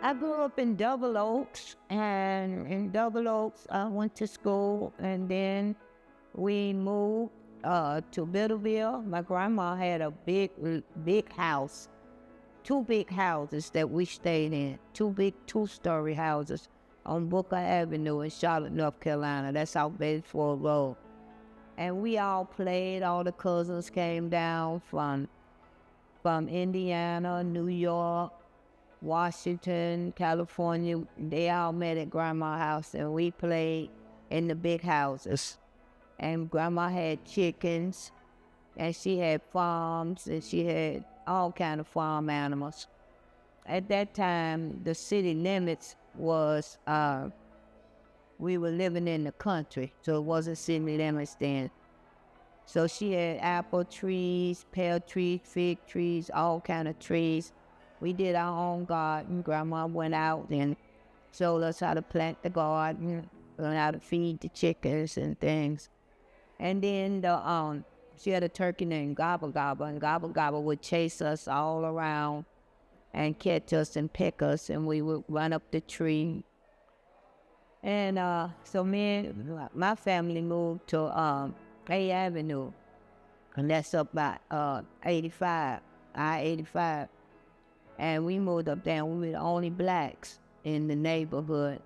I grew up in Double Oaks, and in Double Oaks, I went to school, and then we moved to Middleville. My grandma had a big house, two big houses that we stayed in, two big two-story houses on Booker Avenue in Charlotte, North Carolina. That's out Bedford Road. And we all played. All the cousins came down from Indiana, New York, Washington, California. They all met at Grandma's house, and we played in the big houses. And Grandma had chickens, and she had farms, and she had all kind of farm animals. At that time, the city limits was, we were living in the country, so it wasn't city limits then. So she had apple trees, pear trees, fig trees, all kind of trees. We did our own garden. Grandma went out and showed us how to plant the garden, learn how to feed the chickens and things. And then she had a turkey named Gobble Gobble, and Gobble Gobble would chase us all around and catch us and pick us, and we would run up the tree. And so my family moved to A Avenue, and that's up by I-85. And we moved up there, and we were the only blacks in the neighborhood.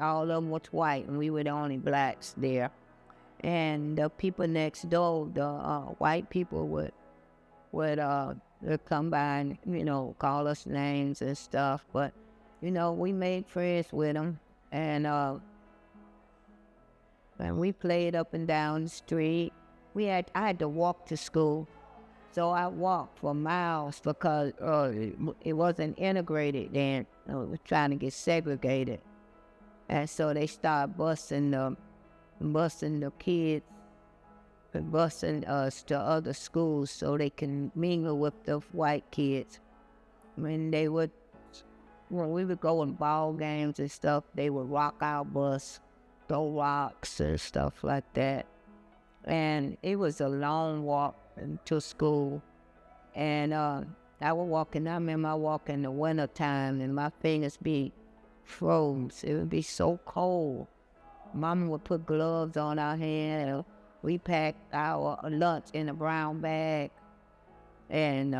All of them was white, and we were the only blacks there. And the people next door, the white people would come by and, call us names and stuff. But, we made friends with them. And we played up and down the street. I had to walk to school. So I walked for miles because it wasn't integrated then. It was trying to get segregated. And so they started busing the kids, and busing us to other schools so they can mingle with the white kids. When we would go in ball games and stuff, they would rock our bus, throw rocks and stuff like that. And it was a long walk to school. And I remember I walk in the winter time, and my fingers be froze. It would be so cold. Mama would put gloves on our hands, and we packed our lunch in a brown bag. And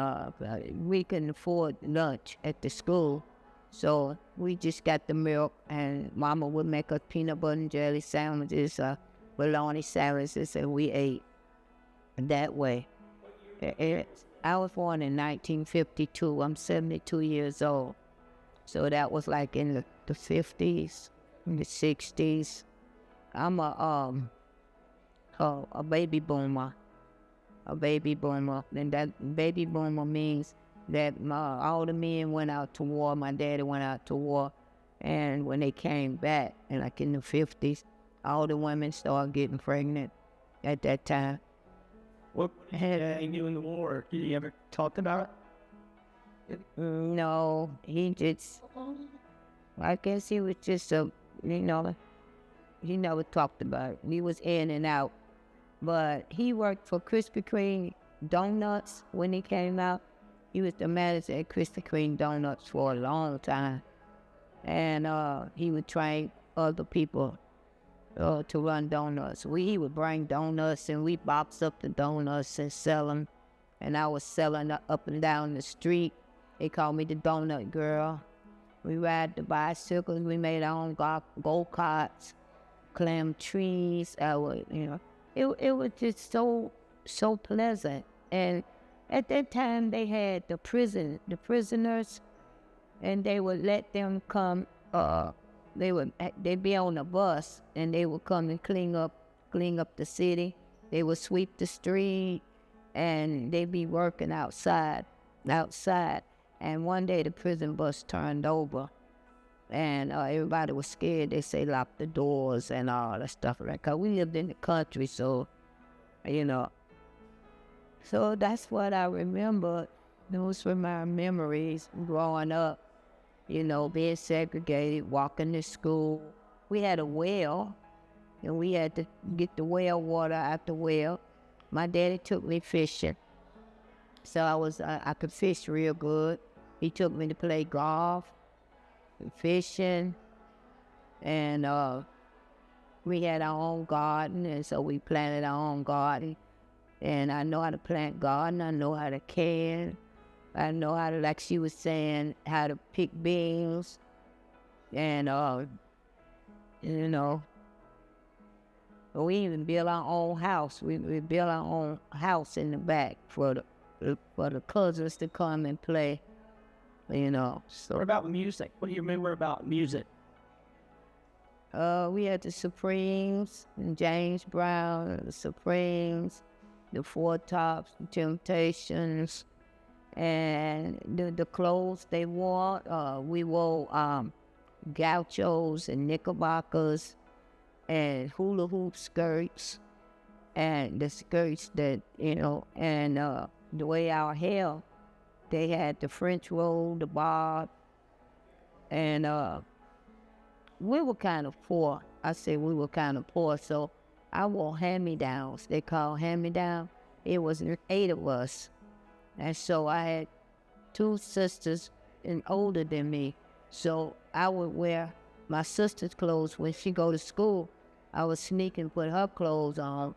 we couldn't afford lunch at the school. So we just got the milk, and Mama would make us peanut butter and jelly sandwiches, bologna sandwiches, and we ate that way. I was born in 1952. I'm 72 years old. So that was like in the 50s, in the 60s. I'm a baby boomer. And that baby boomer means that all the men went out to war. My daddy went out to war. And when they came back, in the 50s, all the women started getting pregnant at that time. What did he do in the war? Did he ever talk about it? No, he just, I guess he was just he never talked about it. He was in and out. But he worked for Krispy Kreme Donuts when he came out. He was the manager at Krispy Kreme Donuts for a long time. And he would train other people to run donuts. He would bring donuts, and we box up the donuts and sell them. And I was selling up and down the street. They called me the donut girl. We ride the bicycles. We made our own go-karts, climb trees. It was just so pleasant. And at that time, they had the prisoners, and they would let them come. They'd be on a bus, and they would come and clean up the city. They would sweep the street, and they'd be working outside. And one day the prison bus turned over, and everybody was scared. They say lock the doors and all that stuff like that. 'Cause we lived in the country, so So that's what I remember. Those were my memories growing up. Being segregated, walking to school. We had a well, and we had to get the well water out the well. My daddy took me fishing, so I could fish real good. He took me to play golf, fishing, and we had our own garden, and so we planted our own garden. And I know how to plant garden. I know how to can. I know how to, like she was saying, how to pick beans. And, you know, we even built our own house. We built our own house in the back for the cousins to come and play, you know. So What about music? What do you remember about music? we had the Supremes, and James Brown, the Supremes, the Four Tops, the Temptations, and the clothes they wore. We wore gauchos and knickerbockers and hula hoop skirts, and the skirts that, you know, and the way our hair, they had the French roll, the bob, and we were kind of poor. I say we were kind of poor, so I wore hand-me-downs. They call hand-me-down. It was 8 of us, and so I had 2 sisters and older than me. So I would wear my sister's clothes when she go to school. I would sneak and put her clothes on,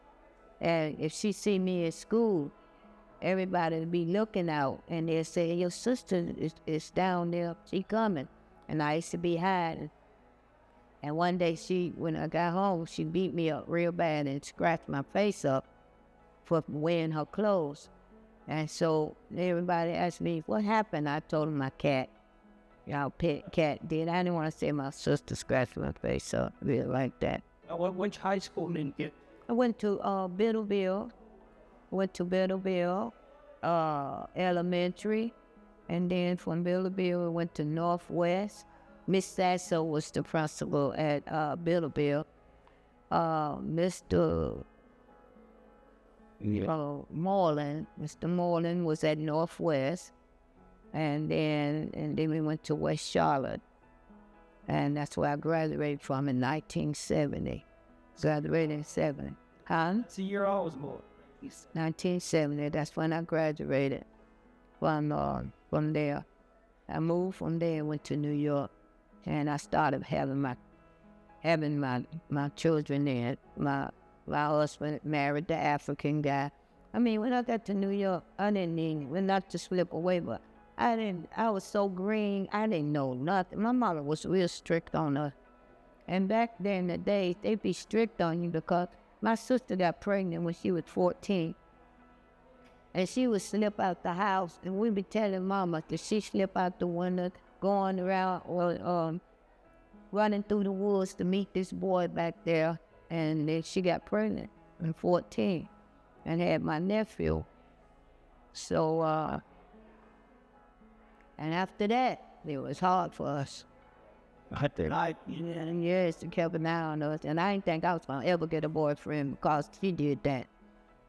and if she see me at school, everybody would be looking out, and they'd say, "Your sister is down there. She coming." And I used to be hiding. And one day when I got home, she beat me up real bad and scratched my face up for wearing her clothes. And so everybody asked me, "What happened?" I told them my cat. Our pet cat did. I didn't want to say my sister scratched my face up, really like that. Which high school did you get? I went to Biddleville. Elementary. And then from Biddleville, I went to Northwest. Miss Sasso was the principal at Biddleville. Mr. Mr. Moreland was at Northwest. And then we went to West Charlotte. And that's where I graduated from in 1970. Graduated in 70. Huh? That's the year I was born. 1970, that's when I graduated from there. I moved from there and went to New York. And I started having my children there. My husband married the African guy. I mean, when I got to New York, I didn't need, well, not to slip away, but I was so green, I didn't know nothing. My mother was real strict on us. And back then, the days, they'd be strict on you because my sister got pregnant when she was 14. And she would slip out the house, and we'd be telling Mama that she slip out the window, going around or running through the woods to meet this boy back there. And then she got pregnant at 14 and had my nephew. So, and after that, it was hard for us. Yes, they kept an eye on us. And I didn't think I was going to ever get a boyfriend because she did that.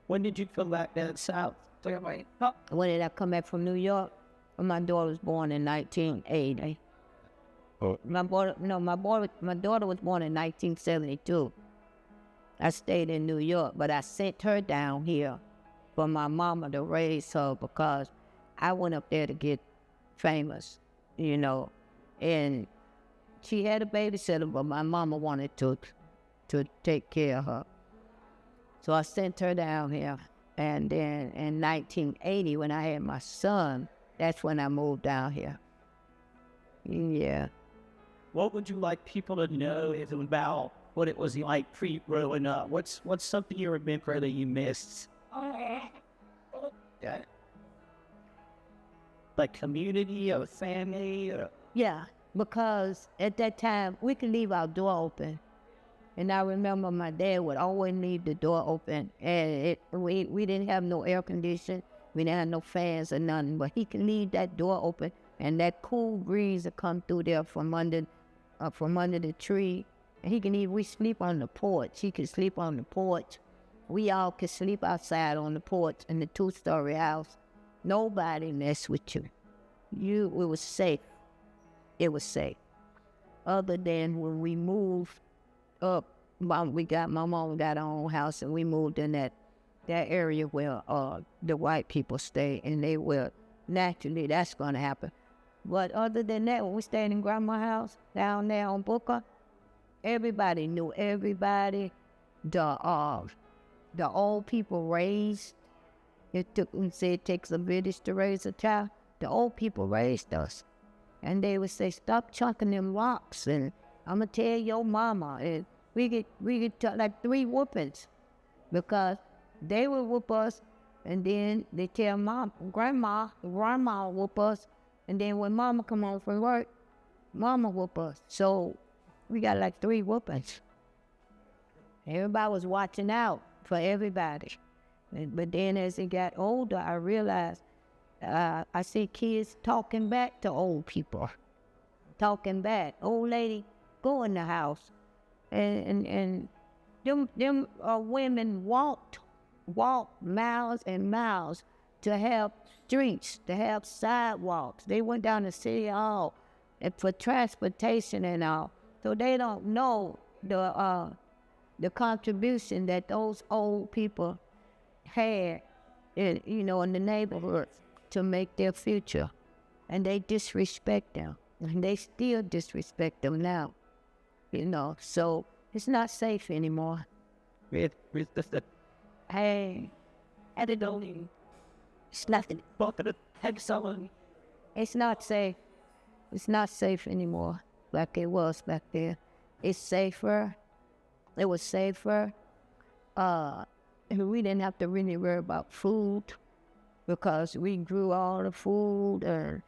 When did you come back down south? When did I come back from New York? Well, my daughter was born in 1980. My daughter was born in 1972. I stayed in New York, but I sent her down here for my mama to raise her because I went up there to get famous, you know. And she had a babysitter, but my mama wanted to take care of her. So I sent her down here. And then in 1980, when I had my son, that's when I moved down here. Yeah. What would you like people to know about what it was like for you growing up? What's something you remember that you missed? Yeah. Like community or family? Or... Yeah, because at that time, we could leave our door open. And I remember my dad would always leave the door open. And we didn't have no air conditioning. We didn't have no fans or nothing. But he could leave that door open, and that cool breeze would come through there from under the tree. And we sleep on the porch. He could sleep on the porch. We all could sleep outside on the porch in the 2-story house. Nobody messed with you. It was safe. It was safe. Other than when we moved up, my mom got her own house, and we moved in that area where the white people stay, and they will naturally, that's going to happen. But other than that, when we stayed in Grandma's house down there on Booker, everybody knew everybody. The old people raised. It takes a village to raise a child. The old people raised us. And they would say, stop chunking them rocks, and I'm going to tell your mama. And we get like 3 whoopings because they would whoop us, and then they tell grandma whoop us, and then when mama come home from work, mama whoop us. So we got like 3 whoopings. Everybody was watching out for everybody. But then as it got older, I realized I see kids talking back to old people. Talking back. Old lady, go in the house. And them women walked miles and miles to have streets, to have sidewalks. They went down to City Hall for transportation and all. So they don't know the contribution that those old people had in the neighborhood to make their future. And they disrespect them. And they still disrespect them now. So it's not safe anymore. Hey, I don't know. It's nothing. It's not safe. It's not safe anymore like it was back there. It's safer. It was safer. And we didn't have to really worry about food because we grew all the food, and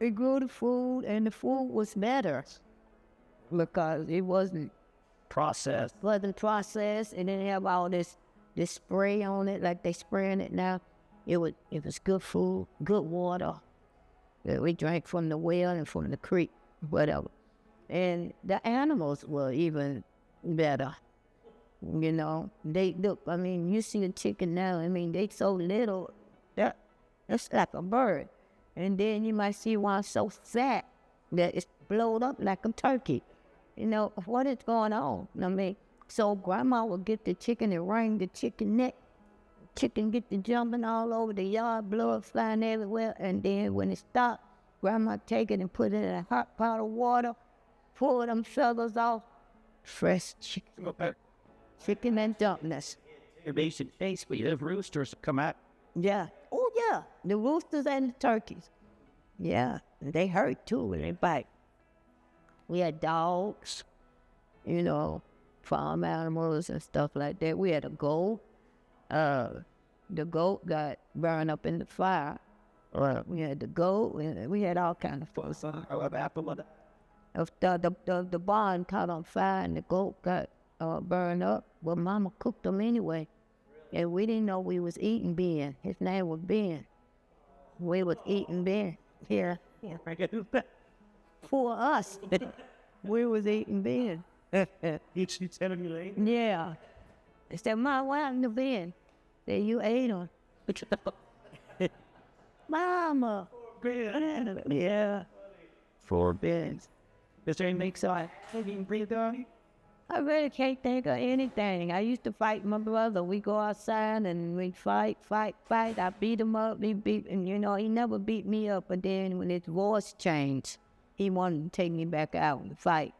we grew the food, and the food was better because it wasn't Processed. wasn't processed, and didn't have all this spray on it like they spraying it now. It was good food, good water that we drank from the well and from the creek, whatever. And the animals were even better. They look, you see a chicken now, they so little, it's like a bird. And then you might see one so fat that it's blowed up like a turkey. What is going on? So grandma would get the chicken and wring the chicken neck. Chicken get to jumping all over the yard, blood flying everywhere. And then when it stopped, grandma take it and put it in a hot pot of water, pull them feathers off, fresh chicken. Chicken and dumplings. Your basic face, but you have roosters come out. Yeah. Oh, yeah. The roosters and the turkeys. Yeah. They hurt, too, when they bite. We had dogs, farm animals and stuff like that. We had a goat. The goat got burned up in the fire. We had the goat. We had all kind of fun. The barn caught on fire and the goat got burned up. Well, Mama cooked them anyway. And we didn't know we was eating Ben. His name was Ben. We was eating Ben. Yeah. For us. We was eating Ben. Yeah. They said, Mom, why happened to Ben? Said, you ate him. Mama. Yeah. 4 beds. Is there anything so I can breathe on? I really can't think of anything. I used to fight my brother. We go outside and we fight. I beat him up. He never beat me up. But then when his voice changed, he wanted to take me back out and fight.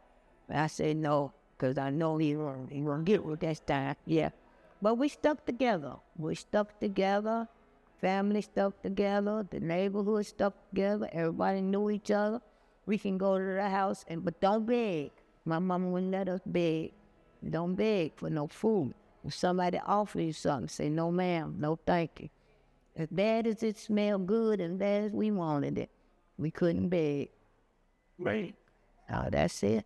But I said no, because I know he won't get with this time. Yeah. But we stuck together. Family stuck together. The neighborhood stuck together. Everybody knew each other. We can go to the house, but don't beg. My mama wouldn't let us beg. Don't beg for no food. If somebody offer you something, say, no ma'am, no thank you. As bad as it smelled good and bad as we wanted it, we couldn't beg. Right. Oh, that's it.